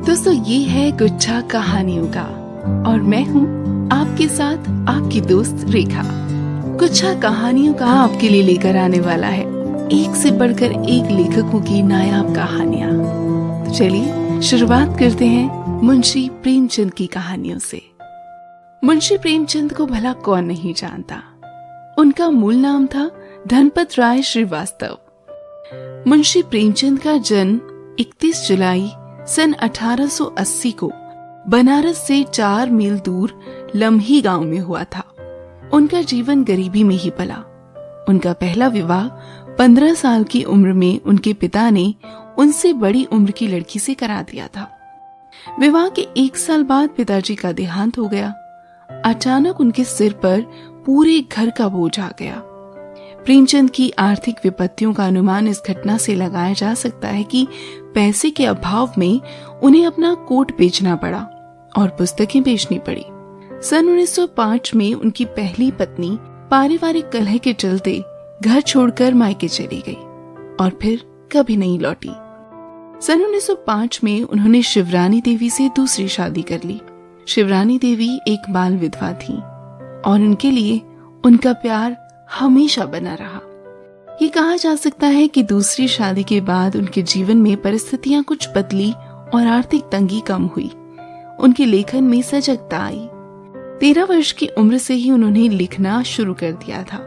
दोस्तों, ये है गुच्छा कहानियों का और मैं हूँ आपके साथ आपकी दोस्त रेखा। गुच्छा कहानियों का आपके लिए लेकर आने वाला है एक से बढ़कर एक लेखकों की नायाब कहानियाँ। तो चलिए शुरुआत करते हैं मुंशी प्रेमचंद की कहानियों से। मुंशी प्रेमचंद को भला कौन नहीं जानता। उनका मूल नाम था धनपत राय श्रीवास्तव। मुंशी प्रेमचंद का जन्म 31 जुलाई सन 1880 को बनारस से 4 मील दूर लम्ही गांव में हुआ था। उनका जीवन गरीबी में ही पला। उनका पहला विवाह 15 साल की उम्र में उनके पिता ने उनसे बड़ी उम्र की लड़की से करा दिया था। विवाह के 1 साल बाद पिताजी का देहांत हो गया। अचानक उनके सिर पर पूरे घर का बोझ आ गया। प्रेमचंद की आर्थिक विपत्तियों का अनुमान इस घटना से लगाया जा सकता है कि पैसे के अभाव में उन्हें अपना कोट बेचना पड़ा और पुस्तकें बेचनी पड़ी। सन 1905 में उनकी पहली पत्नी पारिवारिक कलह के चलते घर छोड़कर मायके चली गई और फिर कभी नहीं लौटी। सन 1905 में उन्होंने शिवरानी देवी से दूसरी शादी कर ली। शिवरानी देवी एक बाल विधवा थी और उनके लिए उनका प्यार हमेशा बना रहा। ये कहा जा सकता है कि दूसरी शादी के बाद उनके जीवन में परिस्थितियां कुछ बदली और आर्थिक तंगी कम हुई। उनके लेखन में सजगता आई। 13 वर्ष की उम्र से ही उन्होंने लिखना शुरू कर दिया था।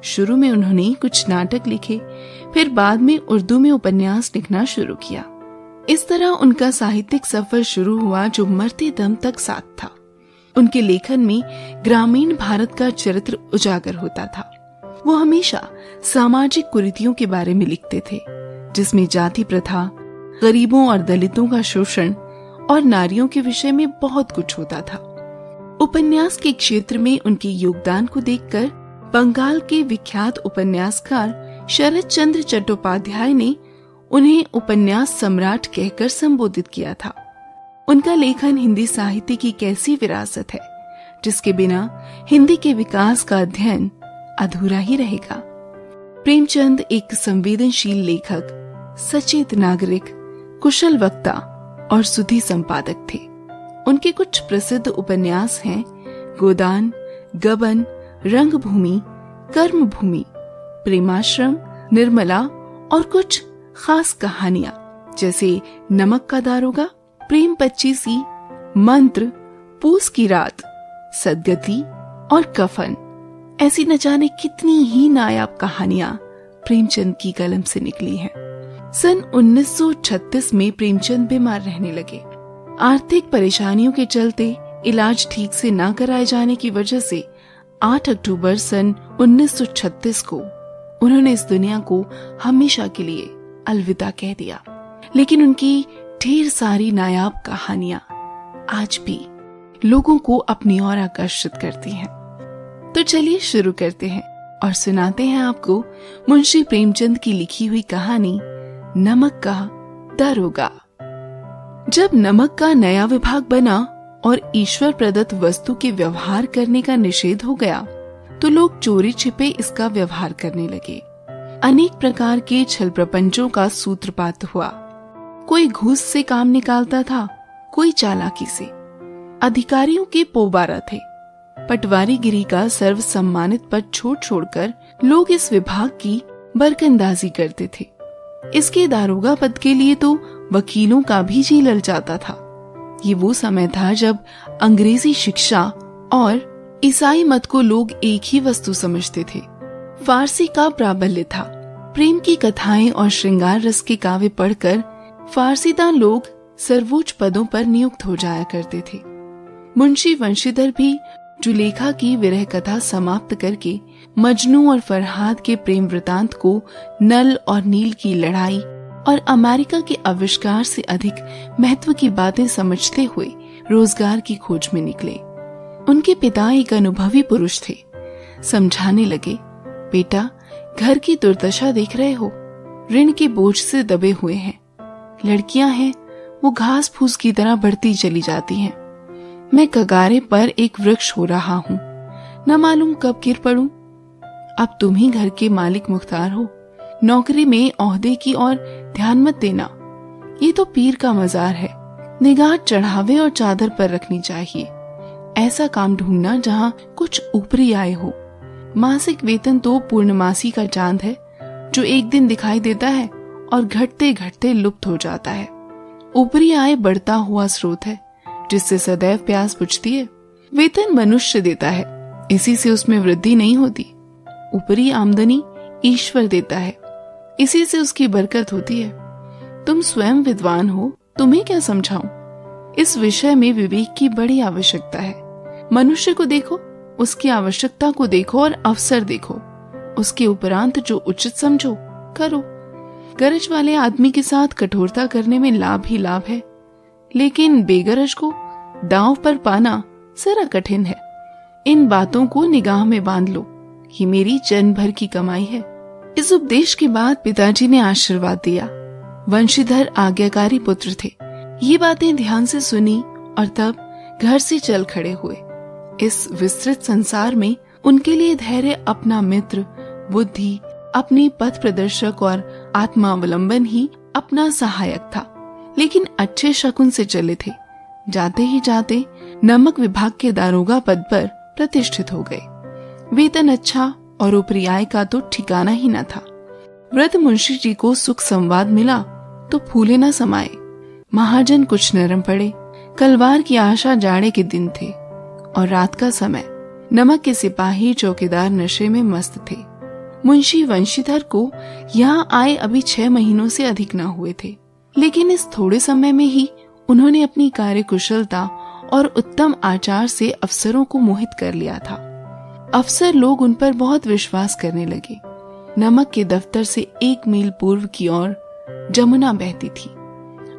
शुरू में उन्होंने कुछ नाटक लिखे, फिर बाद में उर्दू में उपन्यास लिखना शुरू किया। इस तरह उनका साहित्यिक सफर शुरू हुआ जो मरते दम तक साथ था। उनके लेखन में ग्रामीण भारत का चरित्र उजागर होता था। वो हमेशा सामाजिक कुरीतियों के बारे में लिखते थे, जिसमें जाति प्रथा, गरीबों और दलितों का शोषण और नारियों के विषय में बहुत कुछ होता था। उपन्यास के क्षेत्र में उनके योगदान को देखकर बंगाल के विख्यात उपन्यासकार शरद चंद्र चट्टोपाध्याय ने उन्हें उपन्यास सम्राट कहकर संबोधित किया था। उनका लेखन हिंदी साहित्य की कैसी विरासत है जिसके बिना हिंदी के विकास का अध्ययन अधूरा ही रहेगा। प्रेमचंद एक संवेदनशील लेखक, सचेत नागरिक, कुशल वक्ता और सुधी संपादक थे। उनके कुछ प्रसिद्ध उपन्यास हैं गोदान, गबन, रंगभूमि, कर्मभूमि, प्रेमाश्रम, निर्मला और कुछ खास कहानियां जैसे नमक का दारोगा, प्रेम पच्चीसी, मंत्र, पूस की रात, सदगति और कफन। ऐसी न जाने कितनी ही नायाब कहानियां प्रेमचंद की कलम से निकली हैं। सन 1936 में प्रेमचंद बीमार रहने लगे। आर्थिक परेशानियों के चलते इलाज ठीक से न कराए जाने की वजह से 8 अक्टूबर सन 1936 को उन्होंने इस दुनिया को हमेशा के लिए अलविदा कह दिया। लेकिन उनकी ढेर सारी नायाब कहानियां आज भी लोगों को अपनी ओर आकर्षित करती हैं। तो चलिए शुरू करते हैं और सुनाते हैं आपको मुंशी प्रेमचंद की लिखी हुई कहानी नमक का दारोगा। जब नमक का नया विभाग बना और ईश्वर प्रदत्त वस्तु के व्यवहार करने का निषेध हो गया तो लोग चोरी छिपे इसका व्यवहार करने लगे। अनेक प्रकार के छल प्रपंचों का सूत्रपात हुआ। कोई घूस से काम निकालता था, कोई चालाकी से। अधिकारियों के पोबारा थे। पटवारीगिरी का सर्व सम्मानित पद छोड़ छोड़कर लोग इस विभाग की बरकंदाजी करते थे। इसके दारोगा पद के लिए तो वकीलों का भी जी ललचाता था। ये वो समय था जब अंग्रेजी शिक्षा और ईसाई मत को लोग एक ही वस्तु समझते थे। फारसी का प्राबल्य था। प्रेम की कथाएं और श्रृंगार रस के काव्य पढ़कर फारसीदान लोग सर्वोच्च पदों पर नियुक्त हो जाया करते थे। मुंशी वंशीधर भी जुलेखा की विरह कथा समाप्त करके मजनू और फरहाद के प्रेम वृतांत को नल और नील की लड़ाई और अमेरिका के आविष्कार से अधिक महत्व की बातें समझते हुए रोजगार की खोज में निकले। उनके पिता एक अनुभवी पुरुष थे। समझाने लगे, बेटा घर की दुर्दशा देख रहे हो, ऋण के बोझ से दबे हुए हैं। लड़कियां हैं वो घास फूस की तरह बढ़ती चली जाती हैं। मैं कगारे पर एक वृक्ष हो रहा हूँ, न मालूम कब गिर पड़ूं। अब तुम ही घर के मालिक मुख्तार हो। नौकरी में ओहदे की और ध्यान मत देना, ये तो पीर का मजार है। निगाह चढ़ावे और चादर पर रखनी चाहिए। ऐसा काम ढूंढना जहाँ कुछ ऊपरी आय हो। मासिक वेतन तो पूर्णमासी का चांद है जो एक दिन दिखाई देता है और घटते घटते लुप्त हो जाता है। ऊपरी आय बढ़ता हुआ स्रोत है जिससे सदैव प्यास बुझती है। वेतन मनुष्य देता है, इसी से उसमें वृद्धि नहीं होती। ऊपरी आमदनी ईश्वर देता है, इसी से उसकी बरकत होती है। तुम स्वयं विद्वान हो, तुम्हें क्या समझाऊं? इस विषय में विवेक की बड़ी आवश्यकता है। मनुष्य को देखो, उसकी आवश्यकता को देखो और अवसर देखो। उसके उपरांत जो उचित समझो करो। गरज वाले आदमी के साथ कठोरता करने में लाभ ही लाभ है, लेकिन बेगरज को दांव पर पाना जरा कठिन है। इन बातों को निगाह में बांध लो, ये मेरी जन्म भर की कमाई है। इस उपदेश के बाद पिताजी ने आशीर्वाद दिया। वंशीधर आज्ञाकारी पुत्र थे। ये बातें ध्यान से सुनी और तब घर से चल खड़े हुए। इस विस्तृत संसार में उनके लिए धैर्य अपना मित्र, बुद्धि अपनी पथ प्रदर्शक और आत्मावलंबन ही अपना सहायक था। लेकिन अच्छे शकुन से चले थे। जाते ही जाते नमक विभाग के दारोगा पद पर प्रतिष्ठित हो गए। वेतन अच्छा और ऊपरी आय का तो ठिकाना ही न था। वृद्ध मुंशी जी को सुख संवाद मिला तो फूले न समाये। महाजन कुछ नरम पड़े। कलवार की आशा जाड़े के दिन थे और रात का समय। नमक के सिपाही चौकीदार नशे में मस्त थे। मुंशी वंशीधर को यहाँ आए अभी 6 महीनों से अधिक न हुए थे, लेकिन इस थोड़े समय में ही उन्होंने अपनी कार्यकुशलता और उत्तम आचार से अफसरों को मोहित कर लिया था। अफसर लोग उन पर बहुत विश्वास करने लगे। नमक के दफ्तर से 1 मील पूर्व की ओर जमुना बहती थी।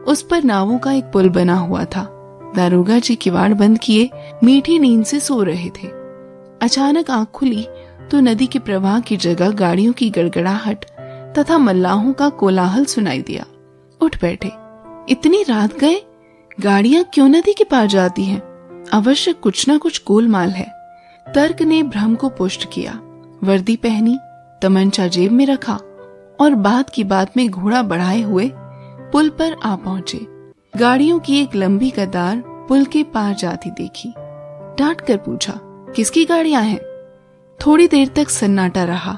उस पर नावों का एक पुल बना हुआ था। दारोगा जी किवाड़ बंद किए मीठी नींद से सो रहे थे। अचानक आंख खुली तो नदी के प्रवाह की जगह गाड़ियों की गड़गड़ाहट तथा मल्लाहों का कोलाहल सुनाई दिया। उठ बैठे। इतनी रात गए, गाड़ियां क्यों नदी के पार जाती हैं? अवश्य कुछ न कुछ गोलमाल है। तर्क ने भ्रम को पुष्ट किया। वर्दी पहनी, तमंचा जेब में रखा और बात की बात में घोड़ा बढ़ाए हुए पुल पर आ पहुंचे। गाड़ियों की एक लंबी कतार पुल के पार जाती देखी। डांट कर पूछा, किसकी गाड़ियां हैं? थोड़ी देर तक सन्नाटा रहा।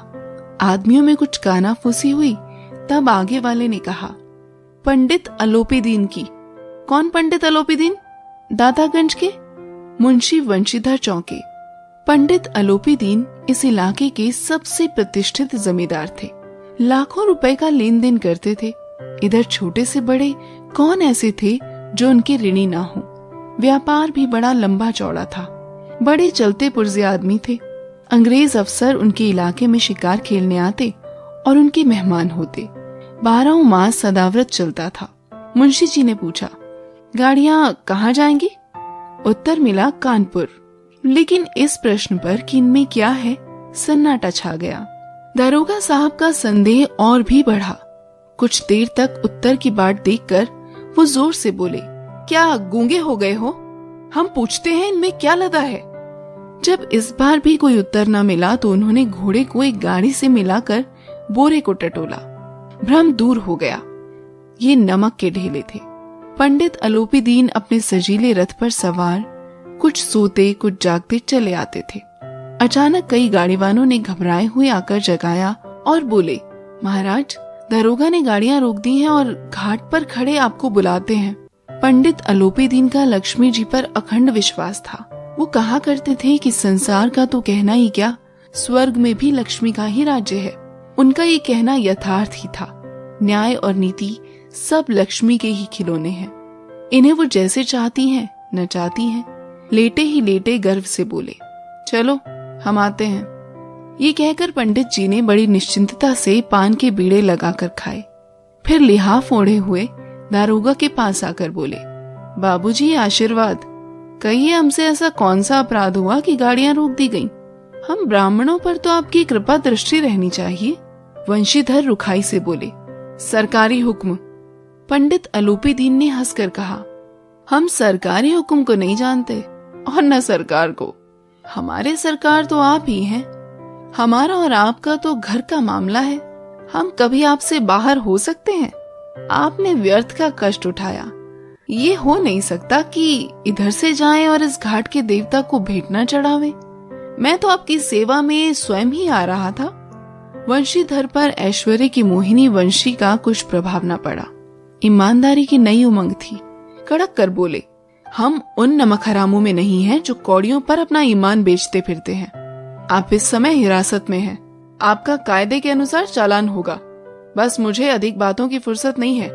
आदमियों में कुछ कानाफूसी हुई। तब आगे वाले ने कहा, पंडित अलोपीदीन की। कौन पंडित अलोपीदीन? दादागंज के। मुंशी वंशीधर चौंके। पंडित अलोपीदीन इस इलाके के सबसे प्रतिष्ठित जमींदार थे। लाखों रुपए का लेन देन करते थे। इधर छोटे से बड़े कौन ऐसे थे जो उनके ऋणी ना हो। व्यापार भी बड़ा लंबा चौड़ा था। बड़े चलते पुर्जे आदमी थे। अंग्रेज अफसर उनके इलाके में शिकार खेलने आते और उनके मेहमान होते। 12 मास सदाव्रत चलता था। मुंशी जी ने पूछा, गाड़ियां कहाँ जाएंगी? उत्तर मिला, कानपुर। लेकिन इस प्रश्न पर कि इनमें क्या है, सन्नाटा छा गया। दारोगा साहब का संदेह और भी बढ़ा। कुछ देर तक उत्तर की बाट देखकर वो जोर से बोले, क्या गूंगे हो गए हो? हम पूछते हैं इनमें क्या लदा है? जब इस बार भी कोई उत्तर न मिला तो उन्होंने घोड़े को एक गाड़ी से मिलाकर बोरे को टटोला। भ्रम दूर हो गया। ये नमक के ढेले थे। पंडित अलोपीदीन अपने सजीले रथ पर सवार कुछ सोते कुछ जागते चले आते थे। अचानक कई गाड़ीवानों ने घबराए हुए आकर जगाया और बोले, महाराज, दरोगा ने गाड़ियां रोक दी हैं और घाट पर खड़े आपको बुलाते हैं। पंडित अलोपीदीन का लक्ष्मी जी पर अखंड विश्वास था। वो कहा करते थे कि संसार का तो कहना ही क्या, स्वर्ग में भी लक्ष्मी का ही राज्य है। उनका ये कहना यथार्थ ही था। न्याय और नीति सब लक्ष्मी के ही खिलौने हैं। इन्हें वो जैसे चाहती हैं नचाती हैं। लेटे ही लेटे गर्व से बोले, चलो हम आते हैं। ये कहकर पंडित जी ने बड़ी निश्चिंतता से पान के बीड़े लगाकर खाए। फिर लिहाफ ओढ़े हुए दारोगा के पास आकर बोले, बाबूजी आशीर्वाद, कहिए हमसे ऐसा कौन सा अपराध हुआ कि गाड़ियां रोक दी गईं? हम ब्राह्मणों पर तो आपकी कृपा दृष्टि रहनी चाहिए। वंशीधर रुखाई से बोले, सरकारी हुक्म। पंडित अलोपीदीन ने हंसकर कहा, हम सरकारी हुक्म को नहीं जानते और न सरकार को। हमारे सरकार तो आप ही हैं। हमारा और आपका तो घर का मामला है। हम कभी आपसे बाहर हो सकते हैं? आपने व्यर्थ का कष्ट उठाया। ये हो नहीं सकता कि इधर से जाएं और इस घाट के देवता को भेंट न चढ़ावें। मैं तो आपकी सेवा में स्वयं ही आ रहा था। वंशीधर पर ऐश्वर्य की मोहिनी वंशी का कुछ प्रभाव न पड़ा। ईमानदारी की नई उमंग थी। कड़क कर बोले, हम उन नमक हरामों में नहीं हैं जो कौड़ियों पर अपना ईमान बेचते फिरते हैं। आप इस समय हिरासत में हैं। आपका कायदे के अनुसार चालान होगा। बस मुझे अधिक बातों की फुर्सत नहीं है।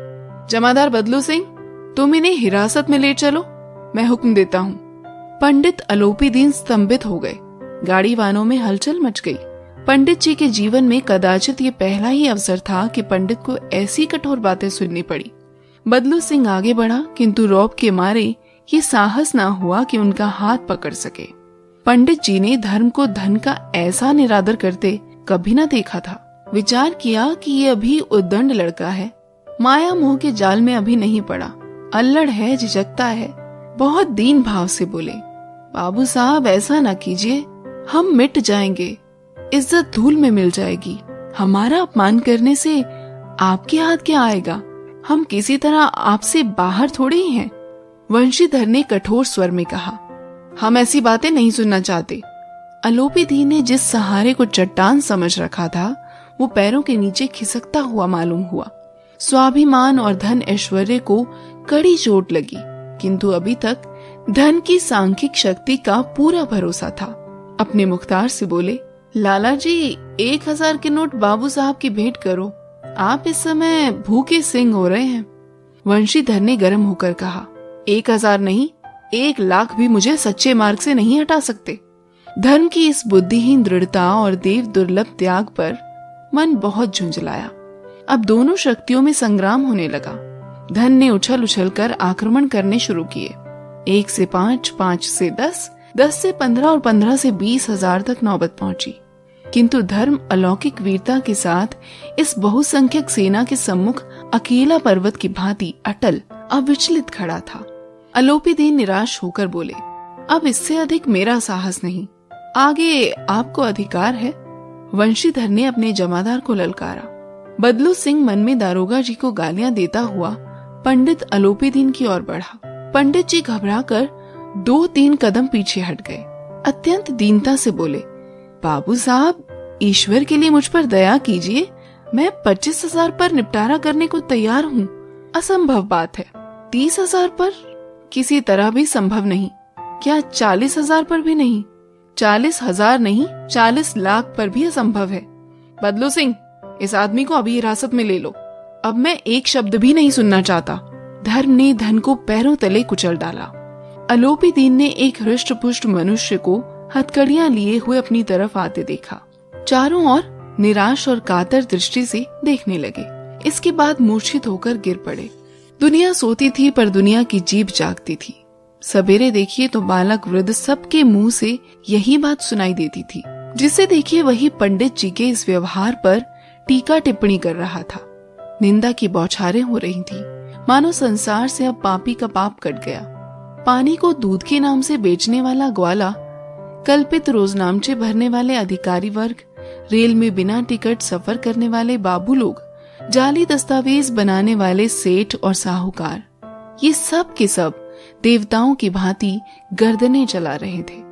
जमादार बदलू सिंह, तुम इन्हें हिरासत में ले चलो, मैं हुक्म देता हूँ। पंडित अलोपी दीन स्तंभित हो गए। गाड़ी वानों में हलचल मच गई। पंडित जी के जीवन में कदाचित ये पहला ही अवसर था कि पंडित को ऐसी कठोर बातें सुननी पड़ी। बदलू सिंह आगे बढ़ा, किंतु रौब के मारे ये साहस ना हुआ कि उनका हाथ पकड़ सके। पंडित जी ने धर्म को धन का ऐसा निरादर करते कभी न देखा था। विचार किया कि ये अभी उद्दंड लड़का है, माया मोह के जाल में अभी नहीं पड़ा, अल्लड़ है, झिझकता है। बहुत दीन भाव से बोले, बाबू साहब ऐसा ना कीजिए, हम मिट जाएंगे, इज्जत धूल में मिल जाएगी। हमारा अपमान करने से आपके हाथ क्या आएगा? हम किसी तरह आपसे बाहर थोड़े ही हैं। वंशीधर ने कठोर स्वर में कहा, हम ऐसी बातें नहीं सुनना चाहते। अलोपी दीन ने जिस सहारे को चट्टान समझ रखा था वो पैरों के नीचे खिसकता हुआ मालूम हुआ। स्वाभिमान और धन ऐश्वर्य को कड़ी चोट लगी, किंतु अभी तक धन की सांख्यिक शक्ति का पूरा भरोसा था। अपने मुख्तार से बोले, लाला जी 1000 के नोट बाबू साहब की भेंट करो, आप इस समय भूखे सिंह हो रहे हैं। वंशीधर ने गर्म होकर कहा, 1000 नहीं, 1,00,000 भी मुझे सच्चे मार्ग से नहीं हटा सकते। धर्म की इस बुद्धिहीन दृढ़ता और देव दुर्लभ त्याग पर मन बहुत झुंझलाया। अब दोनों शक्तियों में संग्राम होने लगा। धन ने उछल उछल कर आक्रमण करने शुरू किए। 1 से 5, 5 से 10, 10 से 15 और 15 से 20,000 तक नौबत पहुंची। किंतु धर्म अलौकिक वीरता के साथ इस बहुसंख्यक सेना के सम्मुख अकेला पर्वत की भांति अटल अविचलित खड़ा था। अलोपी दीन निराश होकर बोले, अब इससे अधिक मेरा साहस नहीं, आगे आपको अधिकार है। वंशीधर ने अपने जमादार को ललकारा। बदलू सिंह मन में दारोगा जी को गालियां देता हुआ पंडित अलोपी दीन की ओर बढ़ा। पंडित जी घबराकर 2-3 कदम पीछे हट गए। अत्यंत दीनता से बोले, बाबू साहब, ईश्वर के लिए मुझ पर दया कीजिए, मैं 25,000 पर निपटारा करने को तैयार हूँ। असंभव बात है। 30,000 पर किसी तरह भी संभव नहीं। क्या 40,000 पर भी नहीं? 40,000 नहीं, 40,00,000 पर भी असंभव है। बदलू सिंह, इस आदमी को अभी हिरासत में ले लो। अब मैं एक शब्द भी नहीं सुनना चाहता। धर्म ने धन को पैरों तले कुचल डाला। अलोपी दीन ने एक हृष्ट पुष्ट मनुष्य को हथकड़ियां लिए हुए अपनी तरफ आते देखा। चारों ओर निराश और कातर दृष्टि से देखने लगे। इसके बाद मूर्छित होकर गिर पड़े। दुनिया सोती थी पर दुनिया की जीभ जागती थी। सवेरे देखिए तो बालक वृद्ध सबके मुंह से यही बात सुनाई देती थी। जिसे देखिए वही पंडित जी के इस व्यवहार पर टीका टिप्पणी कर रहा था। निंदा की बौछारें हो रही थी, मानो संसार से अब पापी का पाप कट गया। पानी को दूध के नाम से बेचने वाला ग्वाला, कल्पित रोजनामचे भरने वाले अधिकारी वर्ग, रेल में बिना टिकट सफर करने वाले बाबू लोग, जाली दस्तावेज बनाने वाले सेठ और साहूकार, ये सब के सब देवताओं की भांति गर्दनें चला रहे थे।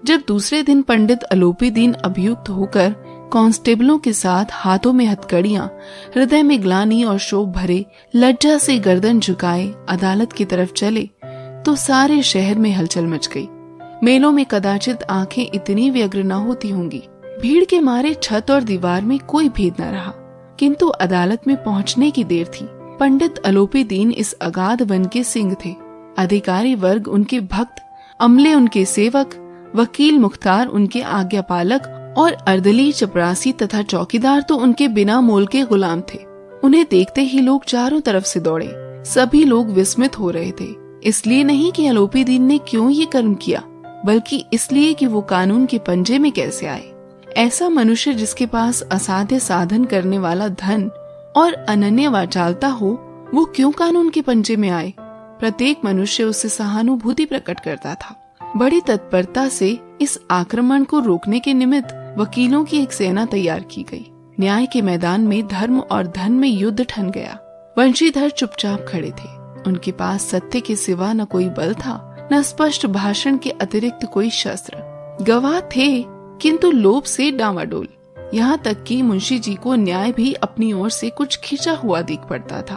जब दूसरे दिन पंडित अलोपी दीन अभियुक्त होकर कांस्टेबलों के साथ हाथों में हथकड़ियां, हृदय में ग्लानि और शोक भरे लज्जा से गर्दन झुकाए अदालत की तरफ चले तो सारे शहर में हलचल मच गई। मेलों में कदाचित आंखें इतनी व्यग्र न होती होंगी। भीड़ के मारे छत और दीवार में कोई भेद न रहा, किंतु अदालत में पहुंचने की देर थी। पंडित अलोपी दीन इस अगाध वन के सिंह थे। अधिकारी वर्ग उनके भक्त, अमले उनके सेवक, वकील मुख्तार उनके आज्ञापालक और अर्दली चपरासी तथा चौकीदार तो उनके बिना मोल के गुलाम थे। उन्हें देखते ही लोग चारों तरफ से दौड़े। सभी लोग विस्मित हो रहे थे, इसलिए नहीं कि अलोपी दीन ने क्यों ये कर्म किया, बल्कि इसलिए कि वो कानून के पंजे में कैसे आए। ऐसा मनुष्य जिसके पास असाध्य साधन करने वाला धन और अनन्य वाचालता हो, वो क्यों कानून के पंजे में आए? प्रत्येक मनुष्य उससे सहानुभूति प्रकट करता था। बड़ी तत्परता से इस आक्रमण को रोकने के निमित्त वकीलों की एक सेना तैयार की गई। न्याय के मैदान में धर्म और धन में युद्ध ठन गया। वंशीधर चुपचाप खड़े थे। उनके पास सत्य के सिवा न कोई बल था, न स्पष्ट भाषण के अतिरिक्त कोई शस्त्र। गवाह थे किंतु लोभ से डामाडोल। यहाँ तक कि मुंशी जी को न्याय भी अपनी ओर से कुछ खिंचा हुआ दिख पड़ता था।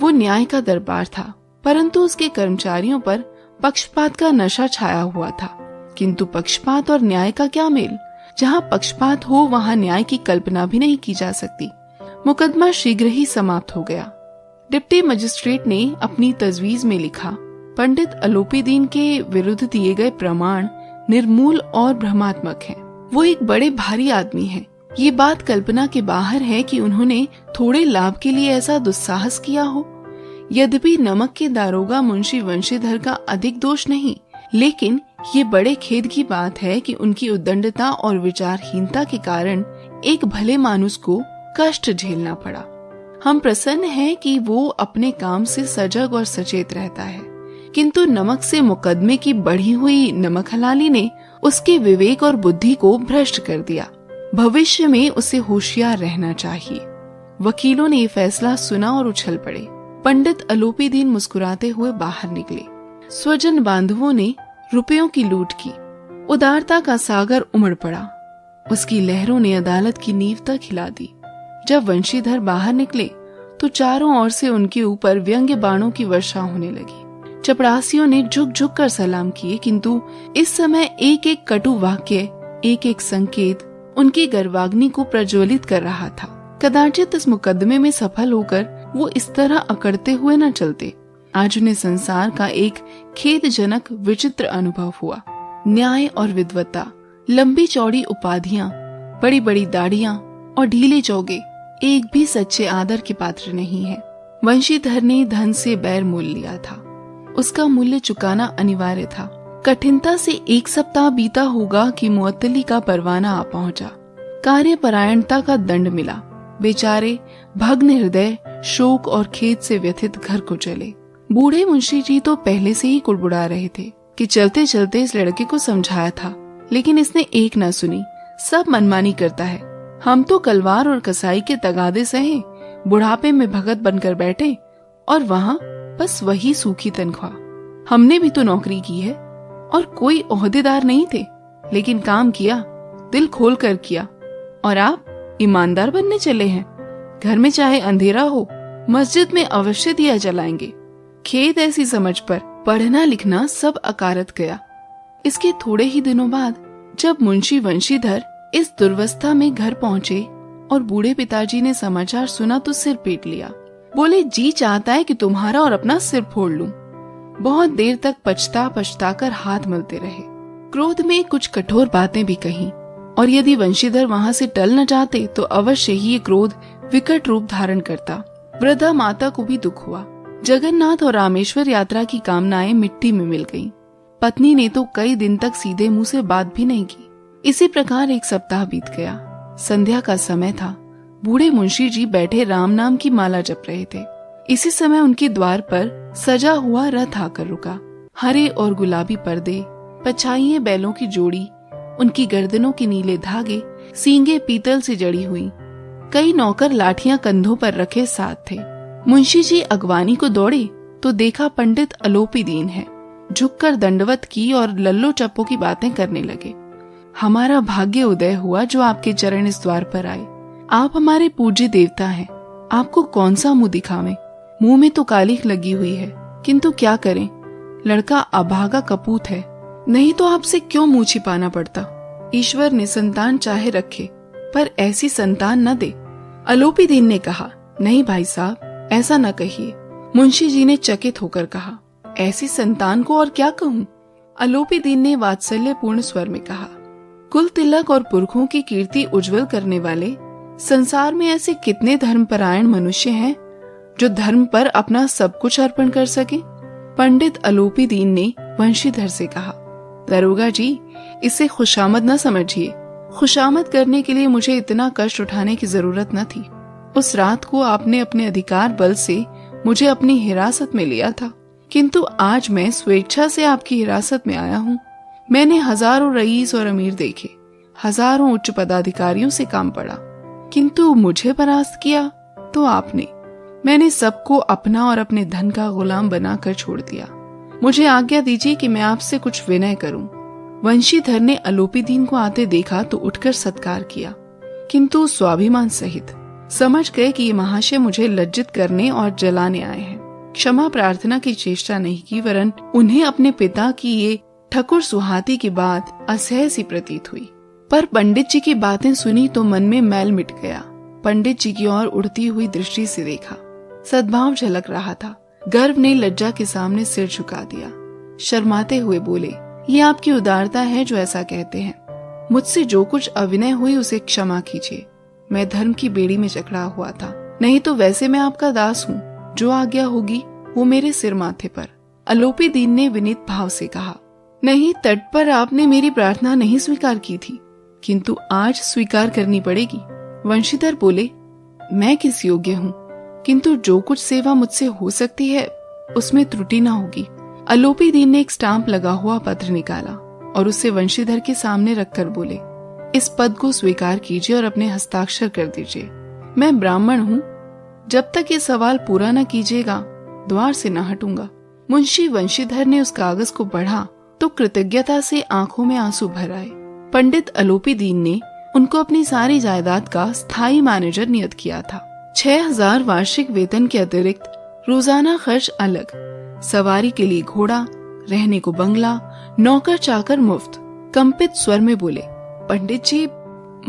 वो न्याय का दरबार था, परंतु उसके कर्मचारियों पर पक्षपात का नशा छाया हुआ था। किंतु पक्षपात और न्याय का क्या मेल? जहाँ पक्षपात हो वहाँ न्याय की कल्पना भी नहीं की जा सकती। मुकदमा शीघ्र ही समाप्त हो गया। डिप्टी मजिस्ट्रेट ने अपनी तजवीज में लिखा, पंडित अलोपीदीन के विरुद्ध दिए गए प्रमाण निर्मूल और भ्रमात्मक हैं। वो एक बड़े भारी आदमी हैं। ये बात कल्पना के बाहर है कि उन्होंने थोड़े लाभ के लिए ऐसा दुस्साहस किया हो। यद्यपि नमक के दारोगा मुंशी वंशीधर का अधिक दोष नहीं, लेकिन ये बड़े खेद की बात है कि उनकी उद्दंडता और विचारहीनता के कारण एक भले मानुस को कष्ट झेलना पड़ा। हम प्रसन्न हैं कि वो अपने काम से सजग और सचेत रहता है, किंतु नमक से मुकदमे की बढ़ी हुई नमक हलाली ने उसके विवेक और बुद्धि को भ्रष्ट कर दिया। भविष्य में उसे होशियार रहना चाहिए। वकीलों ने ये फैसला सुना और उछल पड़े। पंडित अलोपीदीन मुस्कुराते हुए बाहर निकले। स्वजन बांधवों ने रुपयों की लूट की। उदारता का सागर उमड़ पड़ा। उसकी लहरों ने अदालत की नींव तक हिला दी। जब वंशीधर बाहर निकले तो चारों ओर से उनके ऊपर व्यंग्य बाणों की वर्षा होने लगी। चपरासियों ने झुक झुक कर सलाम किए, किंतु इस समय एक एक कटु वाक्य, एक एक संकेत उनकी गर्वाग्नि को प्रज्वलित कर रहा था। कदाचित इस मुकदमे में सफल होकर वो इस तरह अकड़ते हुए न चलते। आज उन्हें संसार का एक खेदजनक विचित्र अनुभव हुआ। न्याय और विद्वता, लंबी चौड़ी उपाधियां, बड़ी बड़ी दाढ़ियां और ढीले चौगे एक भी सच्चे आदर के पात्र नहीं है। वंशीधर ने धन से बैर मोल लिया था। उसका मूल्य चुकाना अनिवार्य था। कठिनता से एक सप्ताह बीता होगा कि मुअत्तली का परवाना आ पहुंचा। कार्यपरायणता का दंड मिला। बेचारे भग्न हृदय, शोक और खेद से व्यथित घर को चले। बूढ़े मुंशी जी तो पहले से ही कुड़बुड़ा रहे थे कि चलते चलते इस लड़के को समझाया था, लेकिन इसने एक न सुनी। सब मनमानी करता है। हम तो कलवार और कसाई के तगादे सहे, बुढ़ापे में भगत बनकर बैठे, और वहाँ बस वही सूखी तनख्वाह। हमने भी तो नौकरी की है और कोई ओहदेदार नहीं थे, लेकिन काम किया, दिल खोल कर किया। और आप ईमानदार बनने चले हैं। घर में चाहे अंधेरा हो, मस्जिद में अवश्य दिया जलाएंगे। खेद ऐसी समझ पर पढ़ना लिखना सब अकारत गया। इसके थोड़े ही दिनों बाद जब मुंशी वंशीधर इस दुर्वस्था में घर पहुँचे और बूढ़े पिताजी ने समाचार सुना तो सिर पीट लिया। बोले, जी चाहता है कि तुम्हारा और अपना सिर फोड़ लूं। बहुत देर तक पछता कर हाथ मलते रहे। क्रोध में कुछ कठोर बातें भी कही, और यदि वंशीधर वहाँ से टल न जाते तो अवश्य ही ये क्रोध विकट रूप धारण करता। वृद्धा माता को भी दुख हुआ। जगन्नाथ और रामेश्वर यात्रा की कामनाएं मिट्टी में मिल गईं। पत्नी ने तो कई दिन तक सीधे मुंह से बात भी नहीं की। इसी प्रकार एक सप्ताह बीत गया। संध्या का समय था। बूढ़े मुंशी जी बैठे राम नाम की माला जप रहे थे। इसी समय उनके द्वार पर सजा हुआ रथ आकर रुका। हरे और गुलाबी पर्दे, पछाइये बैलों की जोड़ी, उनकी गर्दनों के नीले धागे, सींगे पीतल से जड़ी हुई। कई नौकर लाठियां कंधों पर रखे साथ थे। मुंशी जी अगवानी को दौड़े तो देखा पंडित अलोपीदीन है। झुककर दंडवत की और लल्लो चप्पो की बातें करने लगे। हमारा भाग्य उदय हुआ जो आपके चरण इस द्वार पर आए। आप हमारे पूज्य देवता हैं। आपको कौन सा मुंह दिखावें? मुंह में तो कालिख लगी हुई है, किंतु क्या करें, लड़का अभागा कपूत है। नहीं तो आपसे क्यों मुंह छिपाना पड़ता। ईश्वर ने संतान चाहे रखे, पर ऐसी संतान न दे। अलोपीदीन ने कहा, नहीं भाई साहब, ऐसा न कहिए। मुंशी जी ने चकित होकर कहा, ऐसी संतान को और क्या कहूँ। अलोपीदीन ने वात्सल्यपूर्ण स्वर में कहा, कुल तिलक और पुरखों की कीर्ति उज्जवल करने वाले संसार में ऐसे कितने धर्मपरायण मनुष्य हैं जो धर्म पर अपना सब कुछ अर्पण कर सके। पंडित अलोपीदीन ने वंशीधर से कहा, दरोगा जी, इसे खुशामद न समझिए। खुशामद करने के लिए मुझे इतना कष्ट उठाने की जरूरत न थी। उस रात को आपने अपने अधिकार बल से मुझे अपनी हिरासत में लिया था, किंतु आज मैं स्वेच्छा से आपकी हिरासत में आया हूँ। मैंने हजारों रईस और अमीर देखे, हजारों उच्च पदाधिकारियों से काम पड़ा, किंतु मुझे परास्त किया तो आपने। मैंने सबको अपना और अपने धन का गुलाम बनाकर छोड़ दिया। मुझे आज्ञा दीजिए कि मैं आपसे कुछ विनय करूं। वंशीधर ने अलोपीदीन को आते देखा तो उठकर सत्कार किया, किंतु स्वाभिमान सहित। समझ गए कि ये महाशय मुझे लज्जित करने और जलाने आए हैं। क्षमा प्रार्थना की चेष्टा नहीं की, वरन उन्हें अपने पिता की ये ठकुर सुहाती की बात असह्य सी प्रतीत हुई। पर पंडित जी की बातें सुनी तो मन में मैल मिट गया। पंडित जी की ओर उड़ती हुई दृष्टि से देखा, सद्भाव झलक रहा था। गर्व ने लज्जा के सामने सिर झुका दिया। शर्माते हुए बोले, ये आपकी उदारता है जो ऐसा कहते हैं। मुझसे जो कुछ अविनय हुई उसे क्षमा कीजिए। मैं धर्म की बेड़ी में जकड़ा हुआ था, नहीं तो वैसे मैं आपका दास हूँ। जो आज्ञा होगी वो मेरे सिर माथे पर। अलोपीदीन ने विनीत भाव से कहा, नहीं, तट पर आपने मेरी प्रार्थना नहीं स्वीकार की थी, किंतु आज स्वीकार करनी पड़ेगी। वंशीधर बोले, मैं किस योग्य हूँ, किंतु जो कुछ सेवा मुझसे हो सकती है उसमें त्रुटि न होगी। अलोपीदीन ने एक स्टाम्प लगा हुआ पत्र निकाला और उसे वंशीधर के सामने रखकर बोले, इस पद को स्वीकार कीजिए और अपने हस्ताक्षर कर दीजिए। मैं ब्राह्मण हूँ, जब तक ये सवाल पूरा न कीजिएगा द्वार से न हटूंगा। मुंशी वंशीधर ने उस कागज को पढ़ा तो कृतज्ञता से आंखों में आंसू भर आए। पंडित अलोपीदीन ने उनको अपनी सारी जायदाद का स्थायी मैनेजर नियत किया था। 6000 वार्षिक वेतन के अतिरिक्त रोजाना खर्च अलग, सवारी के लिए घोड़ा, रहने को बंगला, नौकर चाकर मुफ्त। कंपित स्वर में बोले, पंडित जी,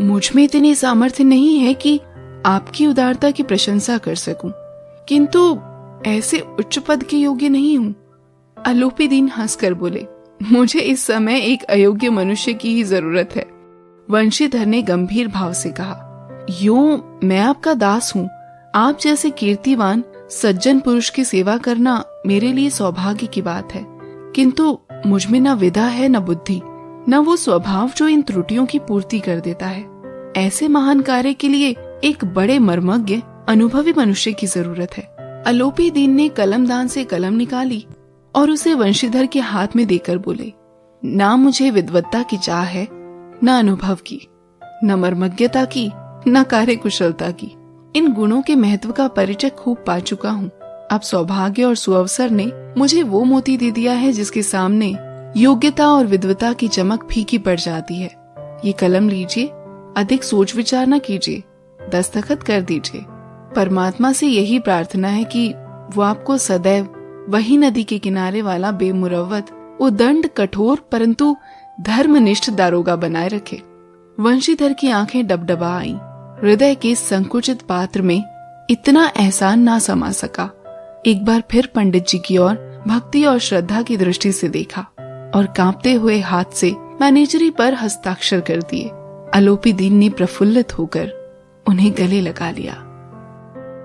मुझ में इतनी सामर्थ्य नहीं है कि आपकी उदारता की प्रशंसा कर सकूं, किंतु ऐसे उच्च पद के योग्य नहीं हूँ। अलोपीदीन हंसकर बोले, मुझे इस समय एक अयोग्य मनुष्य की ही जरूरत है। वंशीधर ने गंभीर भाव से कहा, यूं मैं आपका दास हूँ। आप जैसे कीर्तिवान सज्जन पुरुष की सेवा करना मेरे लिए सौभाग्य की बात है, किंतु मुझ में न विद्या है, न बुद्धि, न वो स्वभाव जो इन त्रुटियों की पूर्ति कर देता है। ऐसे महान कार्य के लिए एक बड़े मर्मज्ञ अनुभवी मनुष्य की जरूरत है। अलोपीदीन ने कलमदान से कलम निकाली और उसे वंशीधर के हाथ में देकर बोले, ना मुझे विद्वत्ता की चाह है, न अनुभव की, न मर्मज्ञता की, न कार्य कुशलता की। इन गुणों के महत्व का परिचय खूब पा चुका हूँ। अब सौभाग्य और सुअवसर ने मुझे वो मोती दे दिया है जिसके सामने योग्यता और विद्वता की चमक फीकी पड़ जाती है। ये कलम लीजिए, अधिक सोच विचार न कीजिए, दस्तखत कर दीजिए। परमात्मा से यही प्रार्थना है कि वो आपको सदैव वही नदी के किनारे वाला बेमुरव्वत, उदंड, कठोर परंतु धर्मनिष्ठ दारोगा बनाए रखे। वंशीधर की आंखें डबडबा आईं। हृदय के संकुचित पात्र में इतना एहसान ना समा सका। एक बार फिर पंडित जी की ओर भक्ति और श्रद्धा की दृष्टि से देखा और कांपते हुए हाथ से मैनेजरी पर हस्ताक्षर कर दिए। अलोपीदीन ने प्रफुल्लित होकर उन्हें गले लगा लिया।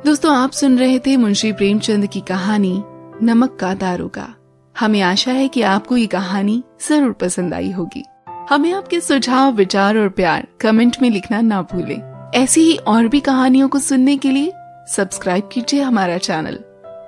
दोस्तों, आप सुन रहे थे मुंशी प्रेमचंद की कहानी नमक का दारोगा। हमें आशा है कि आपको ये कहानी जरूर पसंद आई होगी। हमें आपके सुझाव, विचार और प्यार कमेंट में लिखना ना भूलें। ऐसी ही और भी कहानियों को सुनने के लिए सब्सक्राइब कीजिए हमारा चैनल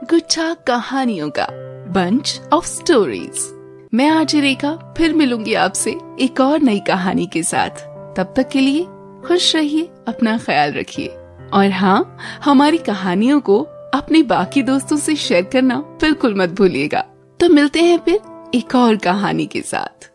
गुच्छा कहानियों का, बंच ऑफ स्टोरीज। मैं आरजे रेखा फिर मिलूंगी आपसे एक और नई कहानी के साथ। तब तक के लिए खुश रहिए, अपना ख्याल रखिए और हाँ, हमारी कहानियों को अपने बाकी दोस्तों से शेयर करना बिल्कुल मत भूलिएगा। तो मिलते हैं फिर एक और कहानी के साथ।